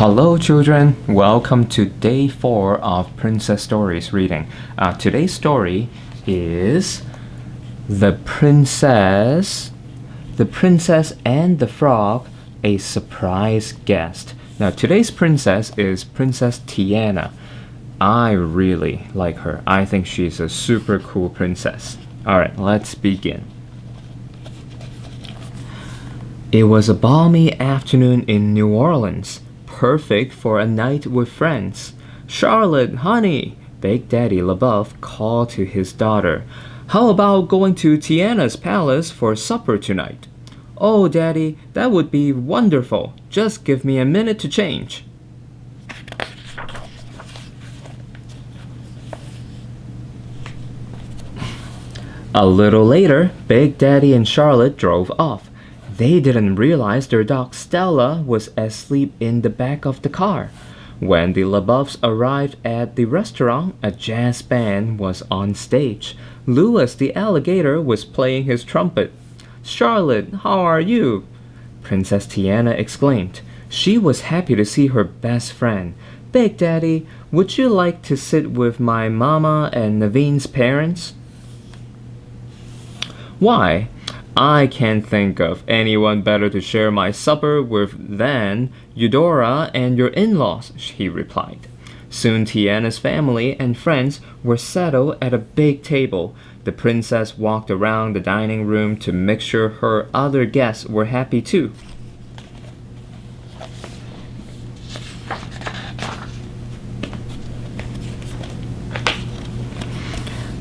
Hello, children. Welcome to day 4 of Princess Stories reading. Today's story is The Princess and the Frog, a Surprise Guest. Now, today's princess is Princess Tiana. I really like her. I think she's a super cool princess. Alright, let's begin. It was a balmy afternoon in New Orleans. Perfect for a night with friends. Charlotte, honey, Big Daddy LaBeouf called to his daughter. How about going to Tiana's palace for supper tonight? Oh, Daddy, that would be wonderful. Just give me a minute to change. A little later, Big Daddy and Charlotte drove off. They didn't realize their dog Stella was asleep in the back of the car. When the LaBeoufs arrived at the restaurant, a jazz band was on stage. Louis the alligator was playing his trumpet. Charlotte, how are you? Princess Tiana exclaimed. She was happy to see her best friend. Big Daddy, would you like to sit with my mama and Naveen's parents? Why? I can't think of anyone better to share my supper with than Eudora and your in-laws, he replied. Soon Tiana's family and friends were settled at a big table. The princess walked around the dining room to make sure her other guests were happy too.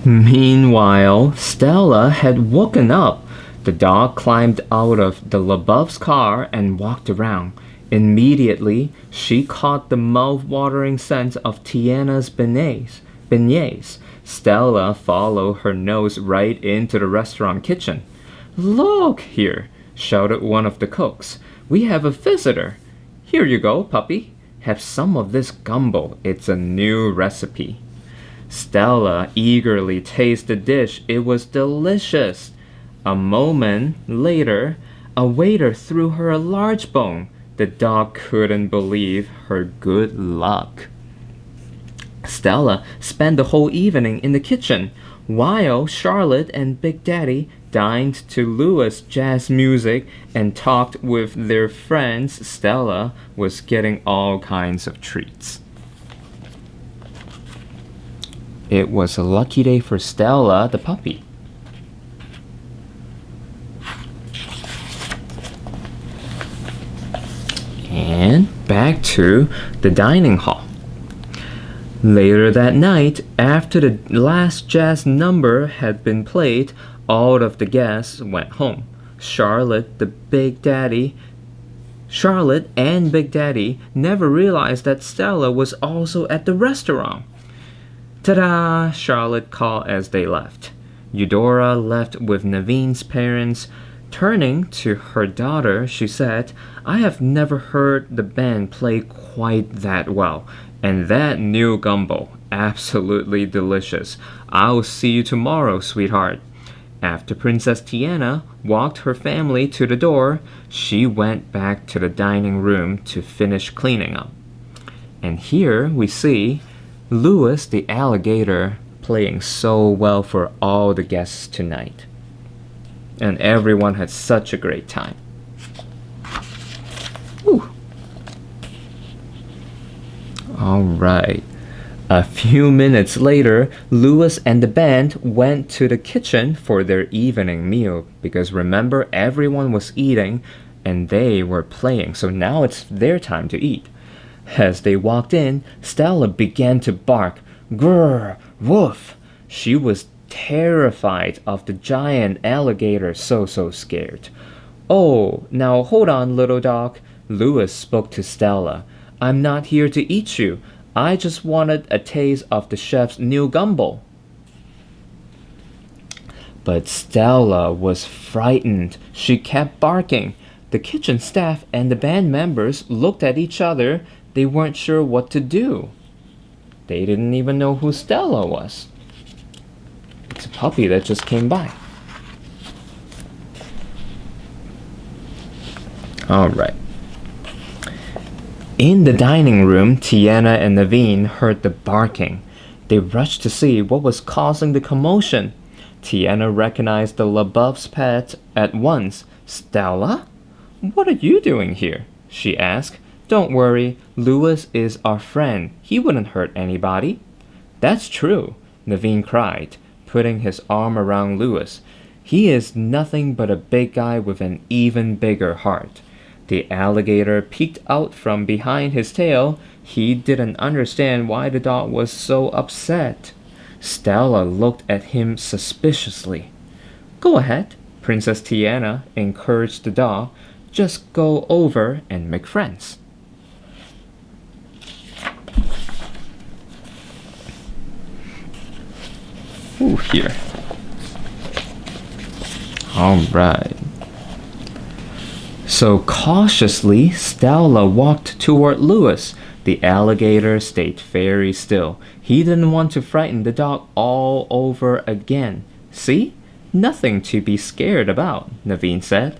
Meanwhile, Stella had woken up. The dog climbed out of the LaBeouf's car and walked around. Immediately, she caught the mouth-watering scent of Tiana's beignets. Stella followed her nose right into the restaurant kitchen. Look here, shouted one of the cooks. We have a visitor. Here you go, puppy. Have some of this gumbo. It's a new recipe. Stella eagerly tasted the dish. It was delicious. A moment later, a waiter threw her a large bone. The dog couldn't believe her good luck. Stella spent the whole evening in the kitchen, while Charlotte and Big Daddy dined to Louis' jazz music and talked with their friends. Stella was getting all kinds of treats. It was a lucky day for Stella, the puppy. And back to the dining hall. Later that night, after the last jazz number had been played, all of the guests went home. Charlotte and Big Daddy never realized that Stella was also at the restaurant. Ta-da! Charlotte called as they left. Eudora left with Naveen's parents. Turning to her daughter, she said, I have never heard the band play quite that well. And that new gumbo, absolutely delicious. I'll see you tomorrow, sweetheart. After Princess Tiana walked her family to the door, she went back to the dining room to finish cleaning up. And here we see Louis the alligator playing so well for all the guests tonight. And everyone had such a great time. Whew. All right. A few minutes later, Louis and the band went to the kitchen for their evening meal because remember, everyone was eating and they were playing, so now it's their time to eat. As they walked in, Stella began to bark. Grrr, woof. She was terrified of the giant alligator, so scared. Oh, now hold on, little dog. Louis spoke to Stella. I'm not here to eat you. I just wanted a taste of the chef's new gumbo. But Stella was frightened. She kept barking. The kitchen staff and the band members looked at each other. They weren't sure what to do. They didn't even know who Stella was. It's a puppy that just came by. All right. In the dining room, Tiana and Naveen heard the barking. They rushed to see what was causing the commotion. Tiana recognized the LaBeouf's pet at once. Stella? What are you doing here? She asked. Don't worry, Louis is our friend. He wouldn't hurt anybody. That's true, Naveen cried, putting his arm around Louis. He is nothing but a big guy with an even bigger heart. The alligator peeked out from behind his tail. He didn't understand why the dog was so upset. Stella looked at him suspiciously. Go ahead, Princess Tiana encouraged the dog. Just go over and make friends. Ooh, here. All right. So cautiously, Stella walked toward Louis. The alligator stayed very still. He didn't want to frighten the dog all over again. See? Nothing to be scared about, Naveen said.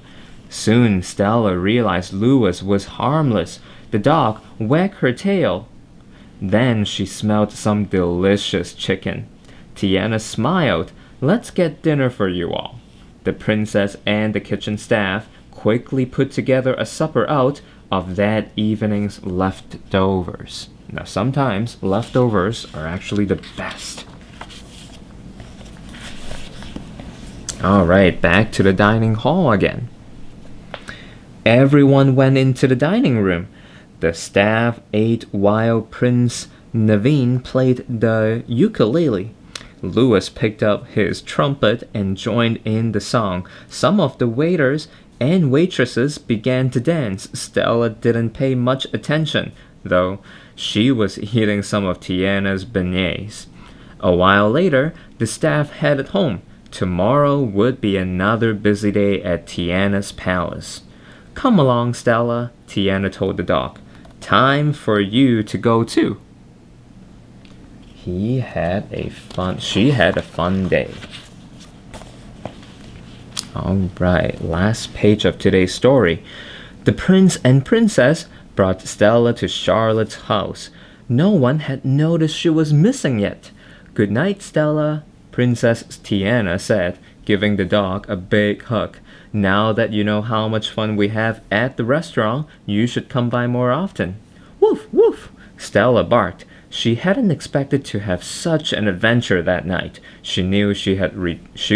Soon Stella realized Louis was harmless. The dog wagged her tail. Then she smelled some delicious chicken. Tiana smiled. Let's get dinner for you all. The princess and the kitchen staff quickly put together a supper out of that evening's leftovers. Now, sometimes leftovers are actually the best. All right, back to the dining hall again. Everyone went into the dining room. The staff ate while Prince Naveen played the ukulele. Louis picked up his trumpet and joined in the song. Some of the waiters and waitresses began to dance. Stella didn't pay much attention, though. She was eating some of Tiana's beignets. A while later, the staff headed home. Tomorrow would be another busy day at Tiana's palace. Come along, Stella, Tiana told the dog. Time for you to go too. She had a fun day. All right, last page of today's story. The prince and princess brought Stella to Charlotte's house. No one had noticed she was missing yet. Good night, Stella, Princess Tiana said, giving the dog a big hug. Now that you know how much fun we have at the restaurant, you should come by more often. Woof, woof, Stella barked. She hadn't expected to have such an adventure that night. She knew she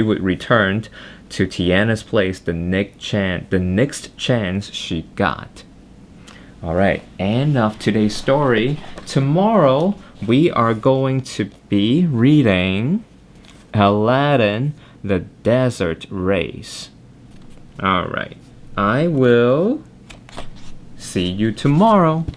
would return to Tiana's place the next chance she got. All right, end of today's story. Tomorrow we are going to be reading Aladdin, the Desert Race. All right, I will see you tomorrow.